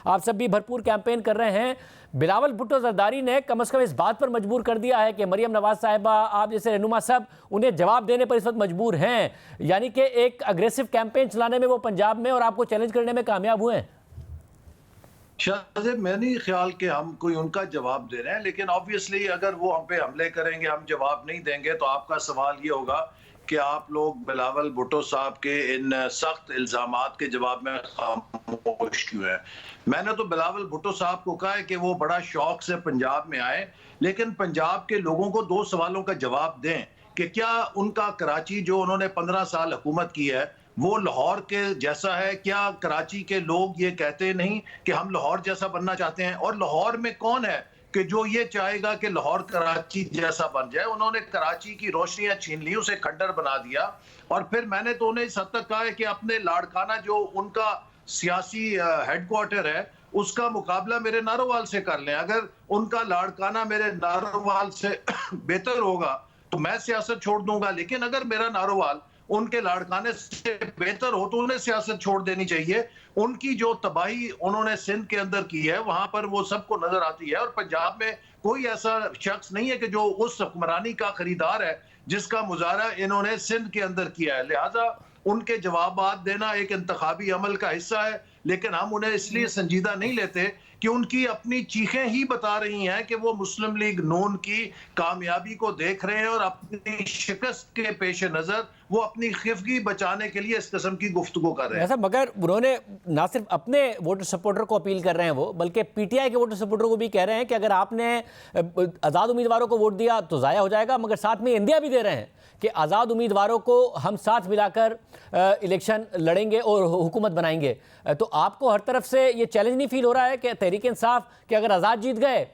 आप सब भी भरपूर कैंपेन कर रहे हैं। बिलावल भुट्टो जरदारी ने कम से कम इस बात पर मजबूर कर दिया है कि मरियम नवाज साहिबा, आप जैसे रहनुमा सब, उन्हें जवाब देने पर इस वक्त मजबूर हैं। यानी कि एक अग्रेसिव कैंपेन चलाने में वो पंजाब में और आपको चैलेंज करने में कामयाब हुए हैं। शाहजेब, मैं नहीं ख्याल कि हम कोई उनका जवाब दे रहे हैं, लेकिन ऑब्वियसली अगर वो हम पे हमले करेंगे, हम जवाब नहीं देंगे, तो आपका सवाल ये होगा कि आप लोग बिलावल भुट्टो साहब के इन सख्त इल्जामात के जवाब में खामोश क्यों हैं। मैंने तो बिलावल भुट्टो साहब को कहा है कि वो बड़ा शौक से पंजाब में आए, लेकिन पंजाब के लोगों को दो सवालों का जवाब दें कि क्या उनका कराची जो उन्होंने 15 साल हुकूमत की है वो लाहौर के जैसा है। क्या कराची के लोग ये कहते नहीं कि हम लाहौर जैसा बनना चाहते हैं, और लाहौर में कौन है कि जो ये चाहेगा कि लाहौर कराची जैसा बन जाए। उन्होंने कराची की रोशनियां छीन ली, उसे खंडर बना दिया, और फिर मैंने तो उन्हें इस हद तक कहा है कि अपने लाड़काना जो उनका सियासी हेडक्वार्टर है उसका मुकाबला मेरे नारोवाल से कर लें। अगर उनका लाड़काना मेरे नारोवाल से बेहतर होगा तो मैं सियासत छोड़ दूंगा, लेकिन अगर मेरा नारोवाल उनके लाड़काने से बेहतर हो तो उन्हें सियासत छोड़ देनी चाहिए। उनकी जो तबाही उन्होंने सिंध के अंदर की है वहां पर वो सबको नजर आती है, और पंजाब में कोई ऐसा शख्स नहीं है कि जो उस हुक्मरानी का खरीदार है जिसका मुजाहरा इन्होंने सिंध के अंदर किया है। लिहाजा उनके जवाबात देना एक इंतखाबी अमल का हिस्सा है, लेकिन हम उन्हें इसलिए संजीदा नहीं लेते कि उनकी अपनी चीखें ही बता रही हैं कि वो मुस्लिम लीग नून की कामयाबी को देख रहे हैं, और अपनी शिकस्त के पेश नजर वो अपनी खिफगी बचाने के लिए इस किस्म की गुफ्तगू कर रहे हैं। मगर उन्होंने ना सिर्फ अपने वोटर सपोर्टर को अपील कर रहे हैं वो, बल्कि पीटीआई के वोटर सपोर्टर को भी कह रहे हैं कि अगर आपने आज़ाद उम्मीदवारों को वोट दिया तो ज़ाया हो जाएगा, मगर साथ में इंदिया भी दे रहे हैं कि आज़ाद उम्मीदवारों को हम साथ मिलाकर इलेक्शन लड़ेंगे और हुकूमत बनाएंगे। तो आपको हर तरफ से ये चैलेंज नहीं फील हो रहा है कि तहरीक इंसाफ कि अगर आज़ाद जीत गए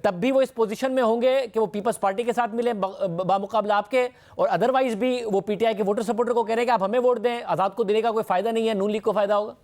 तब भी वो इस पोजीशन में होंगे कि वो पीपल्स पार्टी के साथ मिले बामुकाबला आपके, और अदरवाइज भी वो पीटीआई के वोटर सपोर्टर को कह रहे हैं कि आप हमें वोट दें, आज़ाद को देने का कोई फायदा नहीं है, नून लीग को फायदा होगा?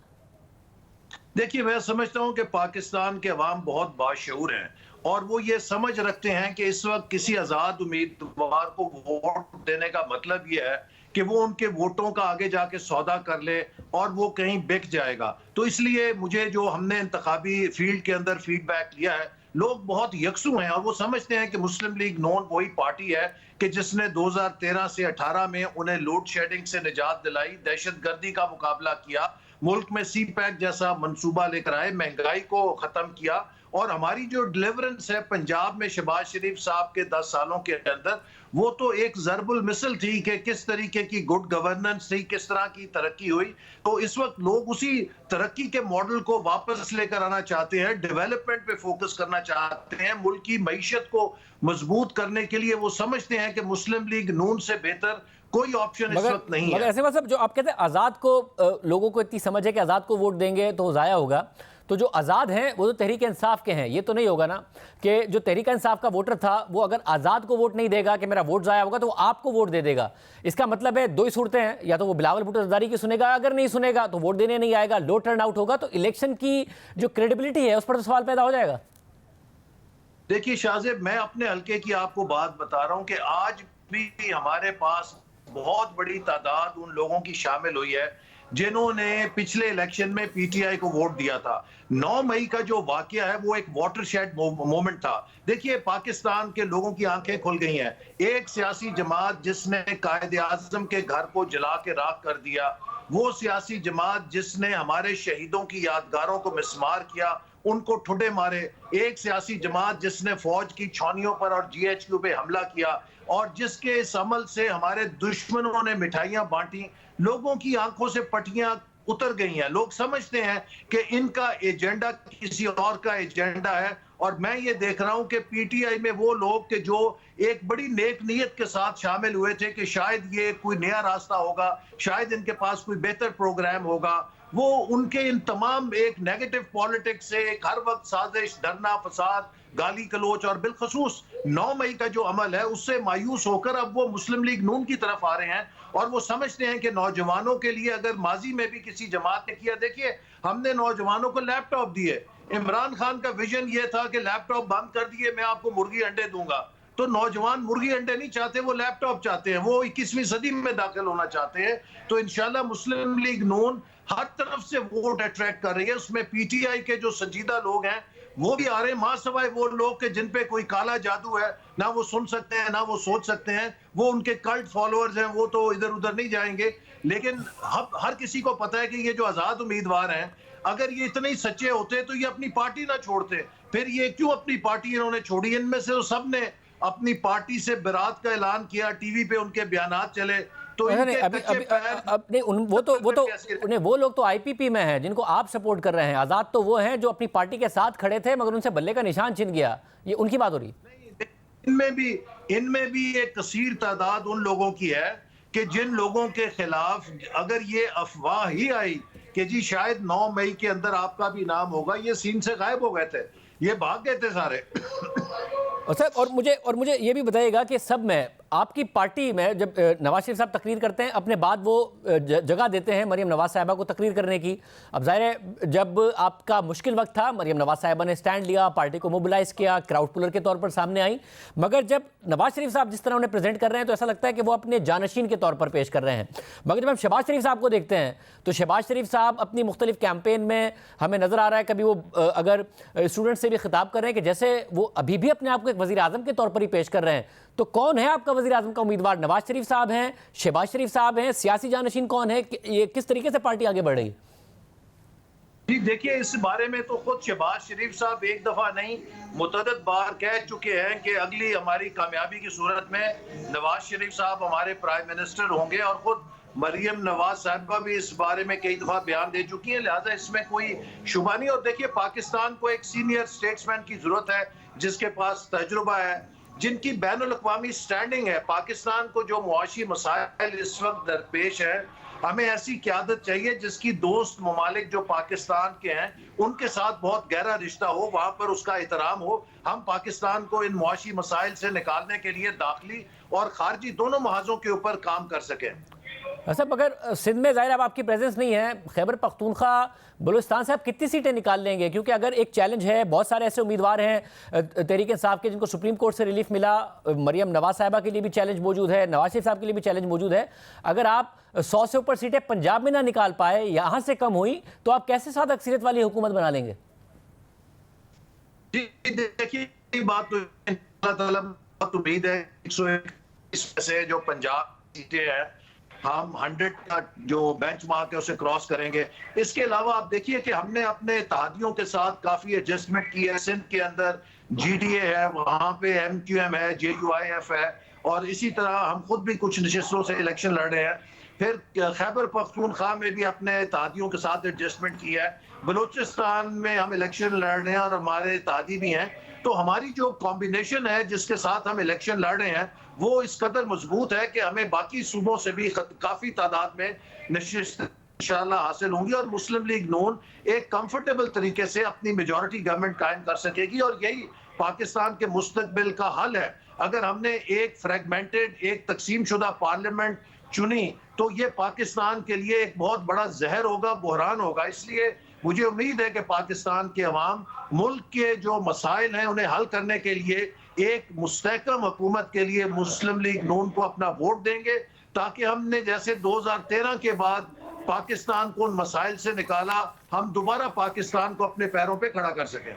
देखिए, मैं समझता हूं कि पाकिस्तान के अवाम बहुत बाशऊर हैं और वो ये समझ रखते हैं कि इस वक्त किसी आज़ाद उम्मीदवार को वोट देने का मतलब ये है कि वो उनके वोटों का आगे जाके सौदा कर ले और वो कहीं बिक जाएगा। तो इसलिए मुझे जो हमने इंतखाबी फील्ड के अंदर फीडबैक लिया है, लोग बहुत यकसू हैं और वो समझते हैं कि मुस्लिम लीग नून वही पार्टी है कि जिसने 2013 से 18 में उन्हें लोड शेडिंग से निजात दिलाई, दहशतगर्दी का मुकाबला किया, मुल्क में सी पैक जैसा मंसूबा लेकर आए, महंगाई को खत्म किया, और हमारी जो डिलीवरेंस है पंजाब में शहबाज शरीफ साहब के 10 सालों के अंदर, वो तो एक ज़रबुल मिसल थी कि किस तरीके की गुड गवर्नेंस थी, किस तरह की तरक्की हुई। तो इस वक्त लोग उसी तरक्की के मॉडल को वापस लेकर आना चाहते हैं, डेवलपमेंट पे फोकस करना चाहते हैं, मुल्क की मईशत को मजबूत करने के लिए वो समझते हैं कि मुस्लिम लीग नून से बेहतर कोई ऑप्शन इस वक्त नहीं है। ऐसे मतलब जो आप कहते हैं आज़ाद को, लोगों को इतनी समझ है कि आज़ाद को वोट देंगे तो ज़ाया होगा, तो जो आज़ाद हैं वो तो तहरीक इंसाफ के हैं, ये तो नहीं होगा ना कि जो तहरीक इंसाफ का वोटर था वो अगर आज़ाद को वोट नहीं देगा कि मेरा वोट ज़ाया होगा तो वो आपको वोट दे देगा। इसका मतलब है दो ही सूरतें हैं, या तो वो बिलावल भुट्टो जरदारी की सुनेगा, अगर नहीं सुनेगा तो वोट देने नहीं आएगा, लो टर्न आउट होगा, तो इलेक्शन की जो क्रेडिबिलिटी है उस पर तो सवाल पैदा हो जाएगा। देखिए शाहजेब, मैं अपने हल्के की आपको बात बता रहा हूं कि आज भी हमारे पास बहुत बड़ी तादाद उन लोगों की शामिल हुई है जिन्होंने पिछले इलेक्शन में पीटीआई को वोट दिया था। 9 मई का जो वाकया है वो एक वाटरशेड मोमेंट था। देखिए, पाकिस्तान के लोगों की आंखें खुल गई हैं। एक सियासी जमात जिसने कायदे आजम के घर को जला के राख कर दिया, वो सियासी जमात जिसने हमारे शहीदों की यादगारों को मिसमार किया, उनको ठुड्डे मारे, एक सियासी जमात जिसने फौज की छावनियों पर और जीएचक्यू पे हमला किया और जिसके इस अमल से हमारे दुश्मनों ने मिठाइयां बांटी, लोगों की आंखों से पट्टियां उतर गई हैं। लोग समझते हैं कि इनका एजेंडा किसी और का एजेंडा है, और मैं ये देख रहा हूं कि पीटीआई में वो लोग के जो एक बड़ी नेक नीयत के साथ शामिल हुए थे कि शायद ये कोई नया रास्ता होगा, शायद इनके पास कोई बेहतर प्रोग्राम होगा, वो उनके इन तमाम एक नेगेटिव पॉलिटिक्स से, एक हर वक्त साजिश, डरना, फसाद, गाली गलोच और बिलखसूस 9 मई का जो अमल है उससे मायूस होकर अब वो मुस्लिम लीग नून की तरफ आ रहे हैं, और वो समझते हैं कि नौजवानों के लिए अगर माजी में भी किसी जमात ने किया, देखिए हमने नौजवानों को लैपटॉप दिए। इमरान खान का विजन ये था कि लैपटॉप बंद कर दिए, मैं आपको मुर्गी अंडे दूंगा। तो नौजवान मुर्गी अंडे नहीं चाहते, वो लैपटॉप चाहते हैं, वो 21वीं सदी में दाखिल होना चाहते हैं। तो इंशाल्लाह मुस्लिम लीग नून हर तरफ से वोट अट्रैक्ट कर रही है। उसमें पीटीआई के जो संजीदा लोग हैं वो भी आ रहे हैं, मां सवाए वो लोग के जिन पे कोई काला जादू है, ना वो सुन सकते हैं ना वो सोच सकते हैं, वो उनके कल्ट फॉलोअर्स हैं, वो तो इधर उधर नहीं जाएंगे। लेकिन हर किसी को पता है कि ये जो आजाद उम्मीदवार हैं, अगर ये इतने ही सच्चे होते तो ये अपनी पार्टी ना छोड़ते। फिर ये क्यों अपनी पार्टी इन्होंने छोड़ी? इनमें से तो सब ने अपनी पार्टी से बरात का ऐलान किया, टीवी पे उनके बयानात चले, तो नहीं, अभी अभी वो लोग तो आईपीपी में हैं जिनको आप सपोर्ट कर रहे हैं। आजाद तो वो हैं जो अपनी पार्टी के साथ खड़े थे मगर उनसे बल्ले का निशान छिन गया, ये उनकी बात हो रही। इनमें भी एक कसीर तादाद उन लोगों की है कि जिन लोगों के खिलाफ अगर ये अफवाह ही आई कि जी शायद 9 मई के अंदर आपका भी नाम होगा, ये सीन से गायब हो गए थे, ये भाग गए थे सारे। और सर और मुझे ये भी बताइएगा कि सब में आपकी पार्टी में जब नवाज शरीफ साहब तकरीर करते हैं, अपने बाद वो जगह देते हैं मरियम नवाज साहिबा को तकरीर करने की। अब जाहिर है जब आपका मुश्किल वक्त था, मरियम नवाज साहिबा ने स्टैंड लिया, पार्टी को मोबिलाइज किया, क्राउड पुलर के तौर पर सामने आई। मगर जब नवाज शरीफ साहब जिस तरह उन्हें प्रेजेंट कर रहे हैं तो ऐसा लगता है कि वो अपने जानशीन के तौर पर पेश कर रहे हैं। मगर जब हम शहबाज शरीफ साहब को देखते हैं तो शहबाज शरीफ साहब अपनी मुख्तलिफ कैंपेन में हमें नजर आ रहा है, कभी वो अगर स्टूडेंट से भी खिताब कर रहे हैं कि जैसे वो अभी भी अपने आप को एक वजीर आजम के तौर पर ही पेश कर रहे हैं। तो कौन है आपका वजीर आजम का उम्मीदवार? नवाज शरीफ साहब हैं, शहबाज शरीफ साहब हैं, सियासी जानशीन कौन है? ये किस तरीके से पार्टी आगे बढ़ रही है? जी देखिए, इस बारे में तो खुद शहबाज शरीफ साहब एक दफा नहीं मुतअद्दिद बार कह चुके हैं कि अगली हमारी कामयाबी की सूरत में नवाज शरीफ साहब हमारे प्राइम मिनिस्टर होंगे, और खुद मरियम नवाज साहिबा भी इस बारे में कई दफा बयान दे चुकी हैं। लिहाजा इसमें कोई शुबा नहीं। और देखिए, पाकिस्तान को एक सीनियर स्टेट्समैन की जरूरत है जिसके पास तजुर्बा है, जिनकी बैनुल अक़वामी स्टैंडिंग है। पाकिस्तान को जो मुआशी मसाइल इस वक्त दरपेश है, हमें ऐसी क़यादत चाहिए जिसकी दोस्त ममालिक जो पाकिस्तान के हैं उनके साथ बहुत गहरा रिश्ता हो, वहां पर उसका एहतराम हो। हम पाकिस्तान को इन मुआशी मसाइल से निकालने के लिए दाखिली और खारजी दोनों महाजों के ऊपर काम कर सकें। सब अगर सिंध में ज़ाहिर अब आपकी प्रेजेंस नहीं है, खैबर पख्तूनख्वा बलूचिस्तान से आप कितनी सीटें निकाल लेंगे? क्योंकि अगर एक चैलेंज है, बहुत सारे ऐसे उम्मीदवार हैं तहरीक इंसाफ के जिनको सुप्रीम कोर्ट से रिलीफ मिला, मरियम नवाज साहिबा के लिए भी चैलेंज मौजूद है, नवाज शरीफ साहब के लिए भी चैलेंज मौजूद है। अगर आप 100 से ऊपर सीटें पंजाब में ना निकाल पाए, यहाँ से कम हुई, तो आप कैसे साथ अक्सरियत वाली हुकूमत बना लेंगे? देखिए, बात तो अल्लाह ताला बहुत उम्मीद है 121 से जो पंजाब सीटें हैं हम 100 का जो बेंचमार्क है उसे क्रॉस करेंगे। इसके अलावा आप देखिए कि हमने अपने इत्तेहादियों के साथ काफी एडजस्टमेंट की है। सिंध के अंदर GDA है, वहां पे MQM है, JUIF है, और इसी तरह हम खुद भी कुछ नशिस्तों से इलेक्शन लड़ रहे हैं। फिर खैबर पख्तूनख्वा में भी अपने इत्तेहादियों के साथ एडजस्टमेंट किया है। बलूचिस्तान में हम इलेक्शन लड़ रहे हैं और हमारे इत्तेहादी भी हैं। तो हमारी जो कॉम्बिनेशन है जिसके साथ हम इलेक्शन लड़ रहे हैं वो इस कदर मजबूत है कि हमें बाकी सूबों से भी काफी तादाद में नशिस्त इंशाल्लाह हासिल होंगी, और मुस्लिम लीग नून एक कंफर्टेबल तरीके से अपनी मेजॉरिटी गवर्नमेंट कायम कर सकेगी। और यही पाकिस्तान के मुस्तकबिल का हल है। अगर हमने एक फ्रेगमेंटेड, एक तकसीम शुदा पार्लियामेंट चुनी तो ये पाकिस्तान के लिए एक बहुत बड़ा जहर होगा, बहरान होगा। इसलिए मुझे उम्मीद है कि पाकिस्तान के अवाम मुल्क के जो मसाइल हैं उन्हें हल करने के लिए एक मुस्तहकम हुकूमत के लिए मुस्लिम लीग नून को अपना वोट देंगे, ताकि हमने जैसे 2013 के बाद पाकिस्तान को उन मसाइल से निकाला, हम दोबारा पाकिस्तान को अपने पैरों पे खड़ा कर सकें।